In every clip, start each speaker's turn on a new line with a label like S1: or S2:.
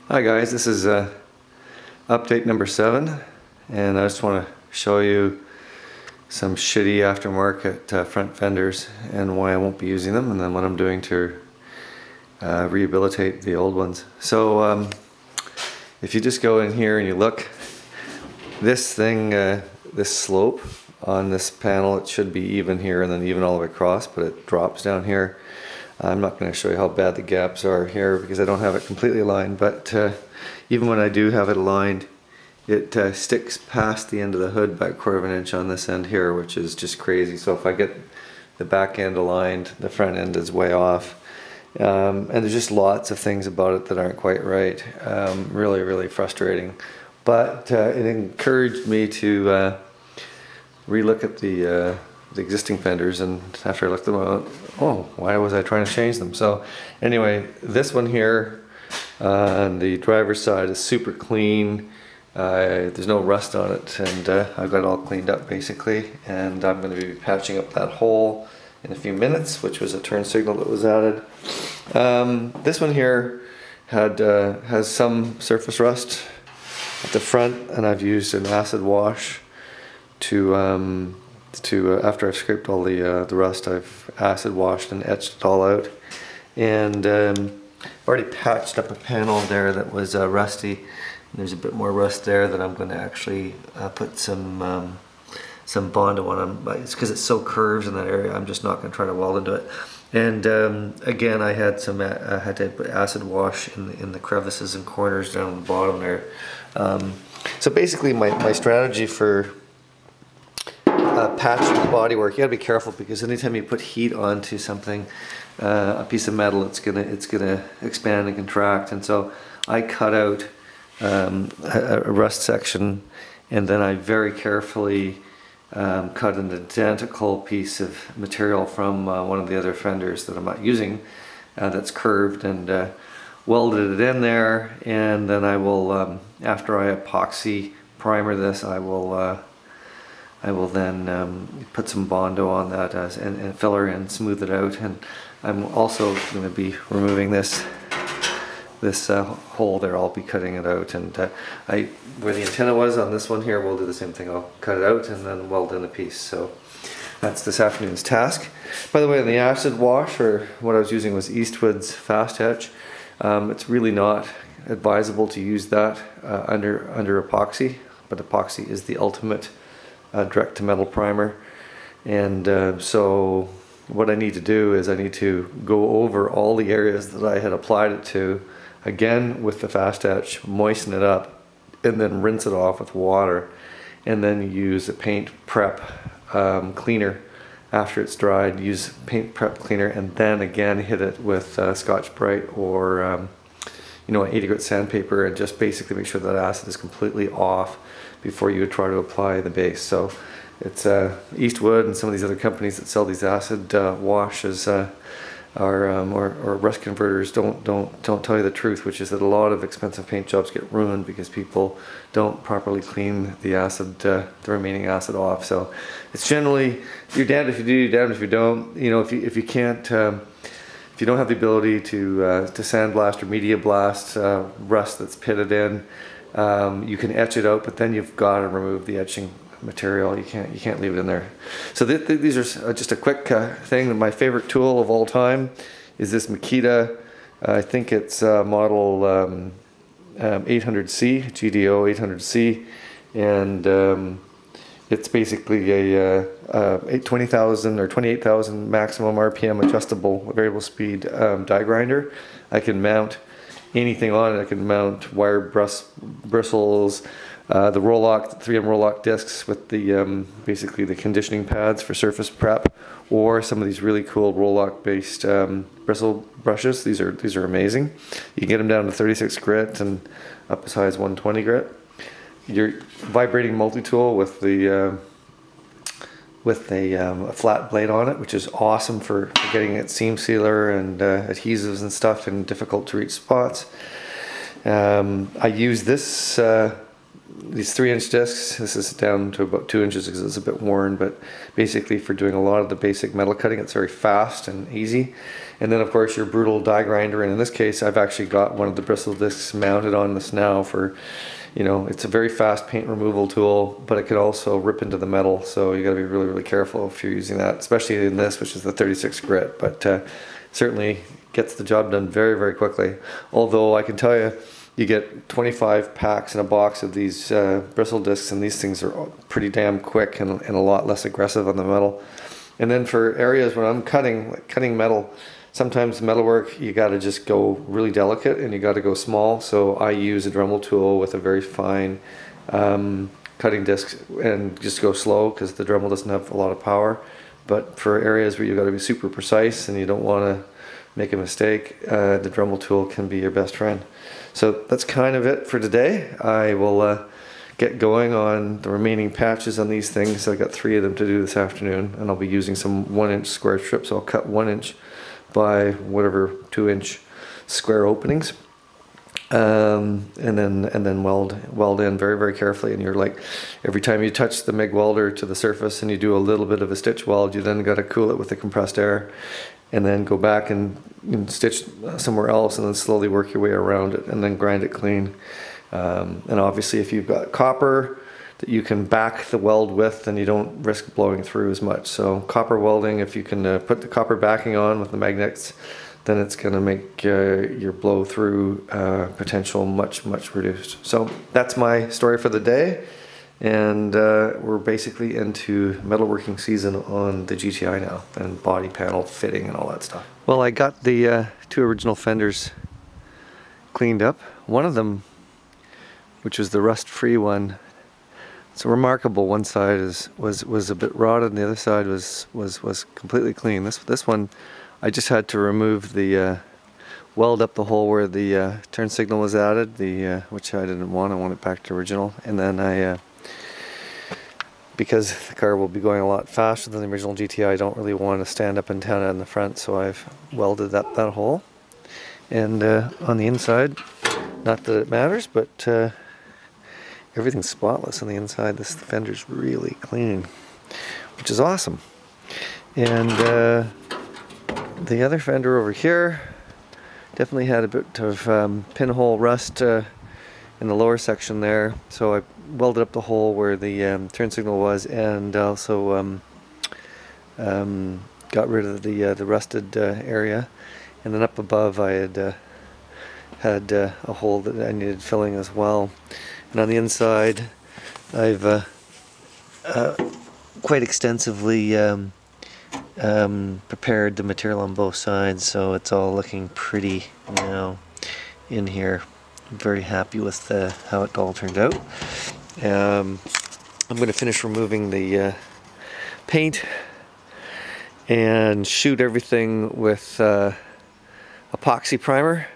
S1: Hi guys, this is update number 7, and I just want to show you some shitty aftermarket front fenders and why I won't be using them, and then what I'm doing to rehabilitate the old ones. So if you just go in here and you look, this thing, this slope on this panel, it should be even here and then even all the way across, but it drops down here. I'm not going to show you how bad the gaps are here because I don't have it completely aligned, but even when I do have it aligned, it sticks past the end of the hood by 1/4 inch on this end here, which is just crazy. So if I get the back end aligned, the front end is way off. And there's just lots of things about it that aren't quite right. Really frustrating. But it encouraged me to relook at the existing fenders, and after I looked them out, oh, why was I trying to change them? So anyway, this one here on the driver's side is super clean. There's no rust on it, and I've got it all cleaned up basically, and I'm going to be patching up that hole in a few minutes, which was a turn signal that was added. This one here has some surface rust at the front, and I've used an acid wash to after I've scraped all the rust, I've acid washed and etched it all out, and I've already patched up a panel there that was rusty. There's a bit more rust there that I'm going to actually put some Bondo on. It's because it's so curved in that area. I'm just not going to try to weld into it. And again, I had to put acid wash in the crevices and corners down on the bottom there. So basically, my strategy for patching the bodywork, you gotta be careful, because anytime you put heat onto something, a piece of metal, it's gonna expand and contract. And so I cut out a rust section, and then I very carefully cut an identical piece of material from one of the other fenders that I'm not using, that's curved, and welded it in there. And then I will, after I epoxy primer this, I will then put some Bondo on that and filler and smooth it out. And I'm also going to be removing this hole there. I'll be cutting it out, and where the antenna was on this one here, we'll do the same thing. I'll cut it out and then weld in a piece. So that's this afternoon's task. By the way, the acid wash, or what I was using, was Eastwood's Fast Etch. It's really not advisable to use that under epoxy, but epoxy is the ultimate direct to metal primer. And so what I need to do is I need to go over all the areas that I had applied it to again with the Fast Etch, moisten it up, and then rinse it off with water, and then use a paint prep cleaner after it's dried. Use paint prep cleaner, and then again hit it with Scotch-Brite or 80 grit sandpaper, and just basically make sure that acid is completely off before you try to apply the base. So it's Eastwood and some of these other companies that sell these acid washes or rust converters don't tell you the truth, which is that a lot of expensive paint jobs get ruined because people don't properly clean the acid, the remaining acid off. So it's generally, you're damned if you do, you're damned if you don't. If you can't, if you don't have the ability to sandblast or media blast rust that's pitted in, you can etch it out, but then you've got to remove the etching material. You can't leave it in there. So these are just a quick thing. My favorite tool of all time is this Makita. I think it's model 800C, GDO 800C, and it's basically a 20,000 or 28,000 maximum RPM adjustable variable speed die grinder. I can mount anything on it. I can mount wire bristles, the roll-lock, 3M roll-lock discs with the basically the conditioning pads for surface prep, or some of these really cool roll-lock based bristle brushes. These are amazing. You can get them down to 36 grit and up as high as 120 grit. Your vibrating multi-tool with a flat blade on it, which is awesome for getting at seam sealer and adhesives and stuff in difficult to reach spots. I use this these 3-inch discs. This is down to about 2 inches because it's a bit worn, but basically for doing a lot of the basic metal cutting, it's very fast and easy. And then of course your brutal die grinder, and in this case I've actually got one of the bristle discs mounted on this now for, you know, it's a very fast paint removal tool, but it could also rip into the metal, so you got to be really, really careful if you're using that, especially in this, which is the 36 grit, but certainly gets the job done very, very quickly. Although I can tell you, you get 25 packs in a box of these bristle discs, and these things are pretty damn quick and a lot less aggressive on the metal. And then for areas when I'm cutting, like cutting metal, sometimes metalwork, you got to just go really delicate and you got to go small. So I use a Dremel tool with a very fine cutting disc and just go slow because the Dremel doesn't have a lot of power. But for areas where you got to be super precise and you don't want to make a mistake, the Dremel tool can be your best friend. So that's kind of it for today. I will get going on the remaining patches on these things. I've got 3 of them to do this afternoon, and I'll be using some 1-inch square strips. So I'll cut 1 inch by whatever 2-inch square openings, and then weld in very, very carefully. And you're like, every time you touch the MIG welder to the surface and you do a little bit of a stitch weld, you then got to cool it with the compressed air, and then go back and stitch somewhere else, and then slowly work your way around it, and then grind it clean. And obviously, if you've got copper that you can back the weld with, then you don't risk blowing through as much. So copper welding, if you can put the copper backing on with the magnets, then it's going to make your blow through potential much, much reduced. So that's my story for the day. And we're basically into metalworking season on the GTI now, and body panel fitting and all that stuff. Well, I got the 2 original fenders cleaned up. One of them, which was the rust-free one, it's remarkable. One side was a bit rotted, and the other side was completely clean. This one, I just had to remove the weld up the hole where the turn signal was added, which I didn't want. I want it back to original, and then I. Because the car will be going a lot faster than the original GTI, I don't really want to stand up and down in the front, so I've welded up that hole. And on the inside, not that it matters, but everything's spotless on the inside. This fender's really clean, which is awesome. And the other fender over here definitely had a bit of pinhole rust in the lower section there, so I welded up the hole where the turn signal was, and also got rid of the rusted area. And then up above I had a hole that I needed filling as well. And on the inside I've quite extensively prepared the material on both sides, so it's all looking pretty now in here. I'm very happy with how it all turned out. I'm going to finish removing the paint and shoot everything with epoxy primer,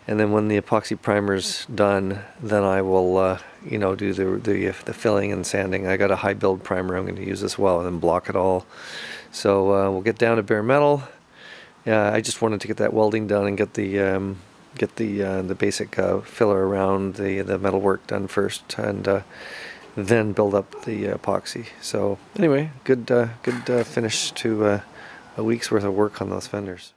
S1: and then when the epoxy primer's done, then I will you know, do the filling and sanding. I got a high build primer I'm going to use as well, and then block it all. So we'll get down to bare metal. I just wanted to get that welding done and get the basic filler around the metal work done first, and then build up the epoxy. So anyway, good finish to a week's worth of work on those fenders.